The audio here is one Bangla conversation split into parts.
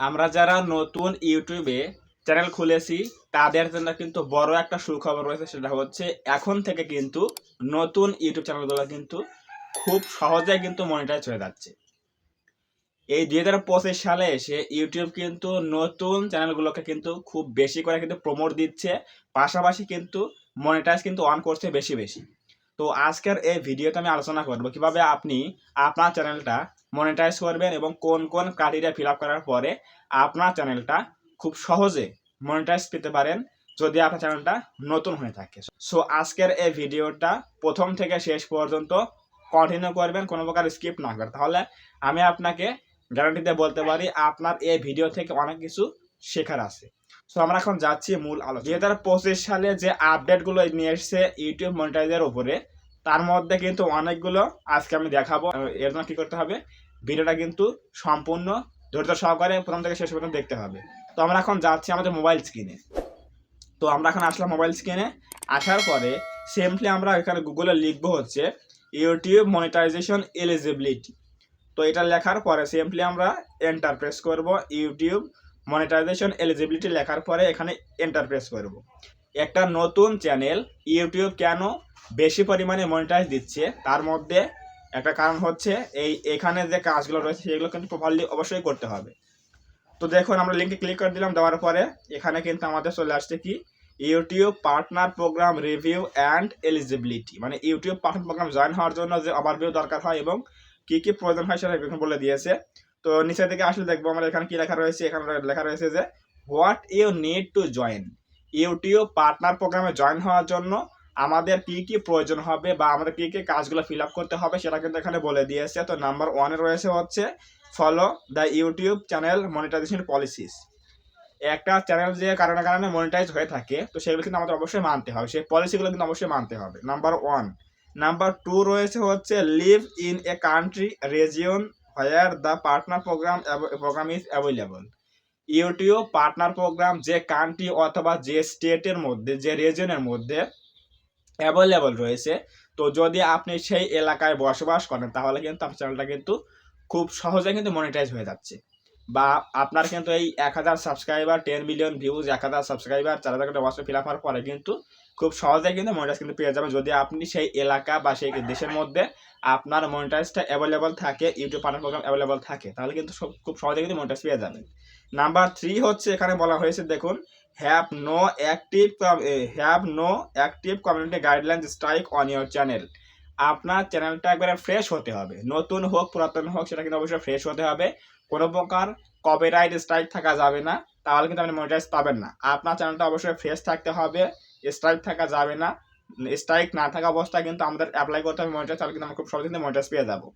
আমরা যারা নতুন ইউটিউবে চ্যানেল খুলেছি তাদের জন্য কিন্তু বড় একটা সুখবর রয়েছে, সেটা হচ্ছে এখন থেকে কিন্তু নতুন ইউটিউব চ্যানেলগুলো কিন্তু খুব সহজে কিন্তু মনিটাইজ হয়ে যাচ্ছে। এই 2025 সালে এসে ইউটিউব কিন্তু নতুন চ্যানেলগুলোকে কিন্তু খুব বেশি করে কিন্তু প্রমোট দিচ্ছে, পাশাপাশি কিন্তু মনিটাইজ কিন্তু অন করছে বেশি বেশি। তো আজকের এই ভিডিওতে আমি আলোচনা করব কিভাবে আপনি আপনার চ্যানেলটা মনিটাইজ করবেন এবং কোন কোন ক্রাইটেরিয়া ফিল আপ করার পরে আপনার চ্যানেলটা খুব সহজে মনিটাইজ পেতে পারেন যদি আপনার চ্যানেলটা নতুন হয়ে থাকে। সো আজকের এই ভিডিওটা প্রথম থেকে শেষ পর্যন্ত কন্টিনিউ করবেন, কোনো প্রকার স্কিপ না করে, তাহলে আমি আপনাকে গ্যারান্টি দিয়ে বলতে পারি আপনার এই ভিডিও থেকে অনেক কিছু শেখার আছে। সো আমরা এখন যাচ্ছি মূল আলোচনা। 2025 সালে যে আপডেটগুলো নিয়ে এসছে ইউটিউব মনিটাইজের উপরে, তার মধ্যে কিন্তু অনেকগুলো আজকে আমি দেখাবো। এর জন্য কি করতে হবে, ভিডিওটা কিন্তু সম্পূর্ণ ধৈর্য সহকারে প্রথম থেকে শেষ পর্যন্ত দেখতে হবে। তো আমরা এখন যাচ্ছি আমাদের মোবাইল স্ক্রিনে। তো আমরা এখন আসলাম মোবাইল স্ক্রিনে। আসার পরে সিম্পলি আমরা এখানে গুগলে লিখবো হচ্ছে ইউটিউব মনিটাইজেশন এলিজিবিলিটি। তো এটা লেখার পরে সিম্পলি আমরা এন্টার প্রেস করব। ইউটিউব মনিটাইজেশন এলিজিবিলিটি লেখার পরে এখানে এন্টার প্রেস করব। একটা নতুন চ্যানেল ইউটিউব কেন বেশি পরিমাণে মনিটাইজ দিচ্ছে, তার মধ্যে একটা কারণ হচ্ছে এখানে যে কাজগুলো রয়েছে সেগুলো কিন্তু প্রপারলি অবশ্যই করতে হবে। তো দেখুন, আমরা লিঙ্কে ক্লিক করে দিলাম। দেওয়ার পরে এখানে কিন্তু আমাদের চলে আসছে কি YouTube partner program review and eligibility, মানে ইউটিউব পার্টনার প্রোগ্রাম জয়েন হওয়ার জন্য যে ওভারভিউ দরকার হয় এবং কি কি প্রয়োজন হয় সেটা এখানে বলে দিয়েছে। তো নিচের দিকে আসলে দেখবো আমরা এখানে কি লেখা রয়েছে। এখানে লেখা রয়েছে যে what you need to join YouTube partner প্রোগ্রামে জয়েন হওয়ার জন্য আমাদের কি কি প্রয়োজন হবে বা আমাদের কি কি কাজগুলো ফিল আপ করতে হবে সেটা কিন্তু এখানে বলে দিয়েছে। তো নাম্বার 1-এ রয়েছে হচ্ছে follow the YouTube channel monetization policies. একটা চ্যানেল যে কারণে কারণে মনিটাইজ হয়ে থাকে, তো সেগুলো কিন্তু আমাদের অবশ্যই মানতে হবে, সেই পলিসিগুলো কিন্তু অবশ্যই মানতে হবে, নাম্বার 1। নাম্বার 2 রয়েছে হচ্ছে live in a country region where the partner program is available. YouTube partner program যে কান্ট্রি অথবা যে স্টেটের মধ্যে, যে রিজনের মধ্যে অ্যাভেলেবল রয়েছে, তো যদি আপনি সেই এলাকায় বসবাস করেন তাহলে কিন্তু আপনার চ্যানেলটা কিন্তু খুব সহজে কিন্তু মনিটাইজ হয়ে যাচ্ছে। বা আপনার কিন্তু এই 1000 সাবস্ক্রাইবার, 10 মিলিয়ন ভিউজ, 1000 সাবস্ক্রাইবার, 4000 করে ওয়াচ ফিল আপ হওয়ার পরে কিন্তু খুব সহজে কিন্তু মনিটাইজ কিন্তু পেয়ে যাবেন যদি আপনি সেই এলাকা বা সেই দেশের মধ্যে আপনার মনিটাইজটা অ্যাভেলেবল থাকে, ইউটিউব পার্টনার প্রোগ্রাম অ্যাভেলেবল থাকে, তাহলে কিন্তু খুব সহজে কিন্তু মনিটাইজ পেয়ে যাবেন। নাম্বার 3 হচ্ছে এখানে বলা হয়েছে, দেখুন, have no active community guideline strike on your channel. আপনার চ্যানেলটা একবারে ফ্রেশ হতে হবে, নতুন হোক পুরাতন হোক সেটা কিন্তু অবশ্যই ফ্রেশ হতে হবে। কোনো প্রকার কপিরাইট স্ট্রাইক থাকা যাবে না, তাহলে কিন্তু আপনি মনিটাইজ পাবেন না। আপনার চ্যানেলটা অবশ্যই ফ্রেশ থাকতে হবে, স্ট্রাইক থাকা যাবে না। স্ট্রাইক না থাকা অবস্থায় কিন্তু আমাদের অ্যাপ্লাই করতে হবে মনিটাইজ, তাহলে কিন্তু আমরা খুব সহজে কিন্তু মনিটাইজ পেয়ে যাবো।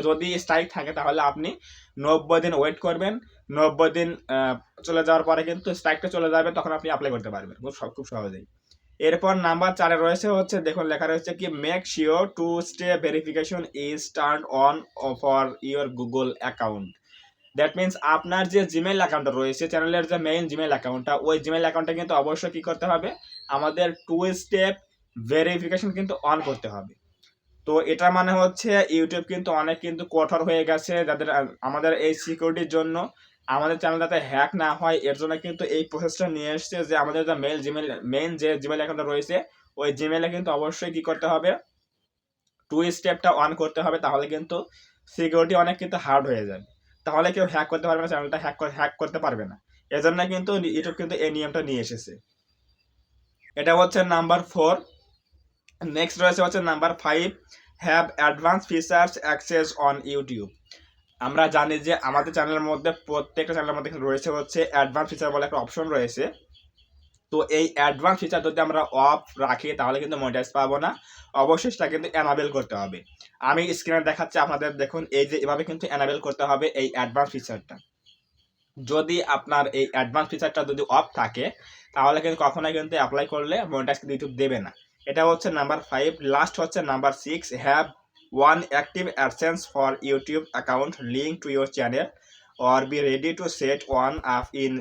যদি স্ট্রাইক থাকে তাহলে আপনি 90 দিন ওয়েট করবেন। 90 দিন চলে যাওয়ার পরে কিন্তু স্ট্রাইকটা চলে যাবে, তখন আপনি অ্যাপ্লাই করতে পারবেন খুব সহজেই। এরপর নাম্বার 4-এ রয়েছে হচ্ছে, দেখুন লেখা রয়েছে কি make sure to stay verification is turn on for your Google account. That means আপনার যে জিমেইল অ্যাকাউন্টটা রয়েছে, চ্যানেলের যে মেইন জিমেইল অ্যাকাউন্টটা, ওই জিমেইল অ্যাকাউন্টটা কিন্তু অবশ্যই কী করতে হবে, আমাদের 2 স্টেপ ভেরিফিকেশন কিন্তু অন করতে হবে। তো এটা মানে হচ্ছে ইউটিউব কিন্তু অনেক কিন্তু কঠোর হয়ে গেছে, যাদের আমাদের এই সিকিউরিটির জন্য, আমাদের চ্যানেল যাতে হ্যাক না হয় এর জন্য কিন্তু এই প্রসেসটা নিয়ে এসছে যে আমাদের যে মেইন যে জিমেইল অ্যাকাউন্টটা রয়েছে, ওই জিমেইলে কিন্তু অবশ্যই কী করতে হবে, 2 স্টেপটা অন করতে হবে, তাহলে কিন্তু সিকিউরিটি অনেক কিন্তু হার্ড হয়ে যাবে, তাহলে কেউ হ্যাক করতে পারবে না, চ্যানেলটা হ্যাক করতে পারবে না। এজন্য কিন্তু ইউটিউব কিন্তু এই নিয়মটা নিয়ে এসেছে। এটা হচ্ছে নাম্বার 4। নেক্সট রয়েছে হচ্ছে number 5, have advance features access on YouTube. আমরা জানি যে আমাদের চ্যানেলের মধ্যে, প্রত্যেকটা চ্যানেলের মধ্যে রয়েছে হচ্ছে অ্যাডভান্স ফিচার বলে একটা অপশন রয়েছে। তো এই অ্যাডভান্স ফিচার যদি আমরা অফ রাখি তাহলে কিন্তু মনিটাইজ পাবো না, অবশ্যই সেটা কিন্তু এনাবেল করতে হবে। আমি স্ক্রিনে দেখাচ্ছি আপনাদের, দেখুন এই যে এভাবে কিন্তু এনাবেল করতে হবে এই অ্যাডভান্স ফিচারটা। যদি আপনার এই অ্যাডভান্স ফিচারটা যদি অফ থাকে তাহলে কিন্তু কখনোই কিন্তু অ্যাপ্লাই করলে মনিটাইজ কিন্তু ইউটিউব দেবে না। এটা হচ্ছে নাম্বার 5। লাস্ট হচ্ছে number 6, have one active AdSense for YouTube account link to your channel or be ready to set one up in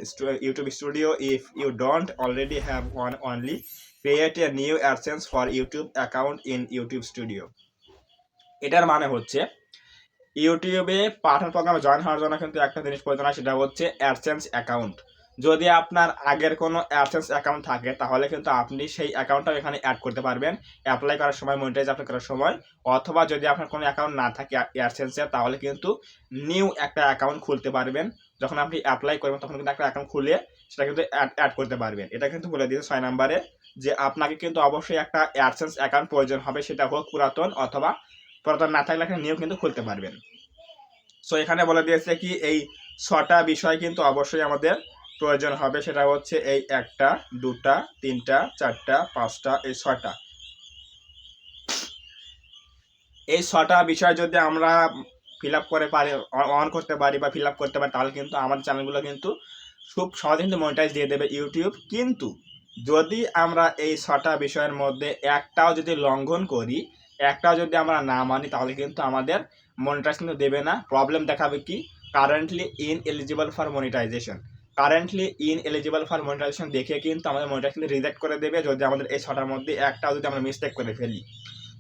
YouTube Studio. If you don't already have one, only create a new AdSense for YouTube account in YouTube Studio. এটার মানে হচ্ছে ইউটিউবে পাঠান প্রোগ্রামে জয়েন হওয়ার জন্য কিন্তু একটা জিনিস প্রয়োজন হয়, সেটা হচ্ছে অ্যাডসেন্স অ্যাকাউন্ট। যদি আপনার আগের কোনো অ্যাডসেন্স অ্যাকাউন্ট থাকে তাহলে কিন্তু আপনি সেই অ্যাকাউন্টটাও এখানে অ্যাড করতে পারবেন অ্যাপ্লাই করার সময়, মনিটাইজ অ্যাপ্লাই করার সময়। অথবা যদি আপনার কোনো অ্যাকাউন্ট না থাকে অ্যাডসেন্সের, তাহলে কিন্তু নিউ একটা অ্যাকাউন্ট খুলতে পারবেন। যখন আপনি অ্যাপ্লাই করবেন তখন কিন্তু একটা অ্যাকাউন্ট খুলে সেটা কিন্তু অ্যাড করতে পারবেন। এটা কিন্তু বলে দিয়েছে 6 নম্বরে যে আপনাকে কিন্তু অবশ্যই একটা অ্যাডসেন্স অ্যাকাউন্ট প্রয়োজন হবে, সেটা হোক পুরাতন, অথবা পুরাতন না থাকলে একটা নিউ কিন্তু খুলতে পারবেন। সো এখানে বলে দিয়েছে কি এই 6টা বিষয় কিন্তু অবশ্যই আমাদের প্রয়োজন হবে, সেটা হচ্ছে এই 1টা 2টা 3টা 4টা 5টা এই 6টা। এই 6টা বিষয় যদি আমরা ফিল আপ করে পারি, অন করতে পারি বা ফিল আপ করতে পারি, তাহলে কিন্তু আমাদের চ্যানেলগুলো কিন্তু খুব সহজে কিন্তু মনিটাইজ দিয়ে দেবে ইউটিউব। কিন্তু যদি আমরা এই 6টা বিষয়ের মধ্যে একটাও যদি লঙ্ঘন করি, একটাও যদি আমরা না মানি, তাহলে কিন্তু আমাদের মনিটাইজ কিন্তু দেবে না। প্রবলেম দেখাবে কি, currently ineligible for monetization. Currently ineligible for monetization দেখে কিন্তু আমাদের মনিটাইজ কিন্তু রিজেক্ট করে দেবে যদি আমাদের এই 6টার মধ্যে একটাও যদি আমরা মিস্টেক করে ফেলি।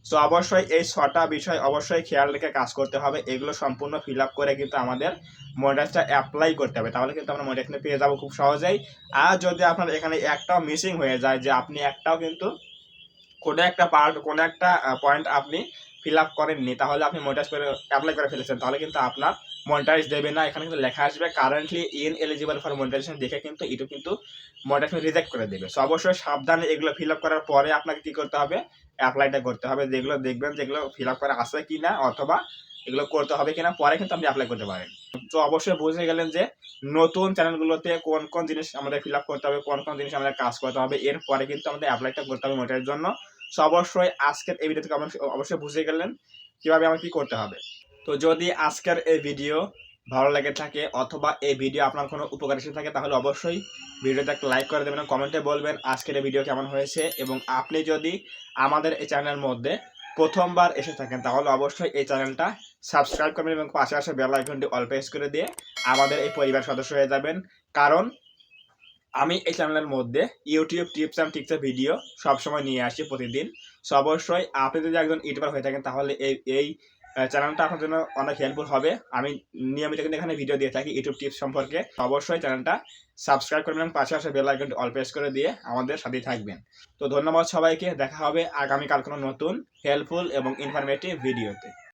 সো অবশ্যই এই 6টা বিষয় অবশ্যই খেয়াল রেখে কাজ করতে হবে। এগুলো সম্পূর্ণ ফিল আপ করে কিন্তু আমাদের মনিটাইজটা অ্যাপ্লাই করতে হবে, তাহলে কিন্তু আমরা মনিটাইজ পেয়ে যাবো খুব সহজেই। আর যদি আপনার এখানে একটাও মিসিং হয়ে যায়, যে আপনি একটাও কিন্তু কোনো একটা পার্ট, কোনো একটা পয়েন্ট আপনি ফিল আপ করেননি, তাহলে আপনি মনিটাইজ করে অ্যাপ্লাই করে ফেলেছেন, তাহলে কিন্তু আপনার মনিটাইজ দেবে না। এখানে কিন্তু লেখা আসবে কারেন্টলি ইনএলিজিবল ফর মনিটাইজেশন, দেখে কিন্তু ইউটিউব কিন্তু মনিটাইজেশন রিজেক্ট করে দেবে। সো অবশ্যই সাবধানে এগুলো ফিল আপ করার পরে আপনাকে কি করতে হবে, অ্যাপ্লাইটা করতে হবে। যেগুলো দেখবেন যেগুলো ফিল আপ করা আছে কিনা, অথবা এগুলো করতে হবে কিনা, পরে কিন্তু আপনি অ্যাপ্লাই করতে পারেন। তো অবশ্যই বুঝে গেলেন যে নতুন চ্যানেলগুলোতে কোন কোন জিনিস আমাদের ফিল আপ করতে হবে, কোন কোন জিনিস আমাদের কাজ করতে হবে, এরপরে কিন্তু আমাদের অ্যাপ্লাইটা করতে হবে মনিটাইজের জন্য। সো অবশ্যই আজকের এই ভিডিও থেকে অবশ্যই বুঝে গেলেন কিভাবে আমার কি করতে হবে। তো যদি আজকের এই ভিডিও ভালো লেগে থাকে, অথবা এই ভিডিও আপনার কোনো উপকার এসে থাকে, তাহলে অবশ্যই ভিডিওতে একটা লাইক করে দেবেন, কমেন্টে বলবেন আজকের এই ভিডিও কেমন হয়েছে। এবং আপনি যদি আমাদের এই চ্যানেলের মধ্যে প্রথমবার এসে থাকেন, তাহলে অবশ্যই এই চ্যানেলটা সাবস্ক্রাইব করবেন এবং পাশে আসে বেল আইকনটি অল প্রেস করে দিয়ে আমাদের এই পরিবার সদস্য হয়ে যাবেন। কারণ আমি এই চ্যানেলের মধ্যে ইউটিউব টিপস অ্যান্ড ট্রিক্সের ভিডিও সবসময় নিয়ে আসি প্রতিদিন। সো অবশ্যই আপনি যদি একজন ইউটিউবার হয়ে থাকেন, তাহলে এই চ্যানেলটা আপনার জন্য অনেক হেল্পফুল হবে। আমি নিয়মিত কিন্তু এখানে ভিডিও দিয়ে থাকি ইউটিউব টিপস সম্পর্কে। অবশ্যই চ্যানেলটা সাবস্ক্রাইব করবেন এবং পাশে আসে বেল আইকনটি অল প্রেস করে দিয়ে আমাদের সাথেই থাকবেন। তো ধন্যবাদ সবাইকে, দেখা হবে আগামীকাল কোনো নতুন হেল্পফুল এবং ইনফরমেটিভ ভিডিওতে।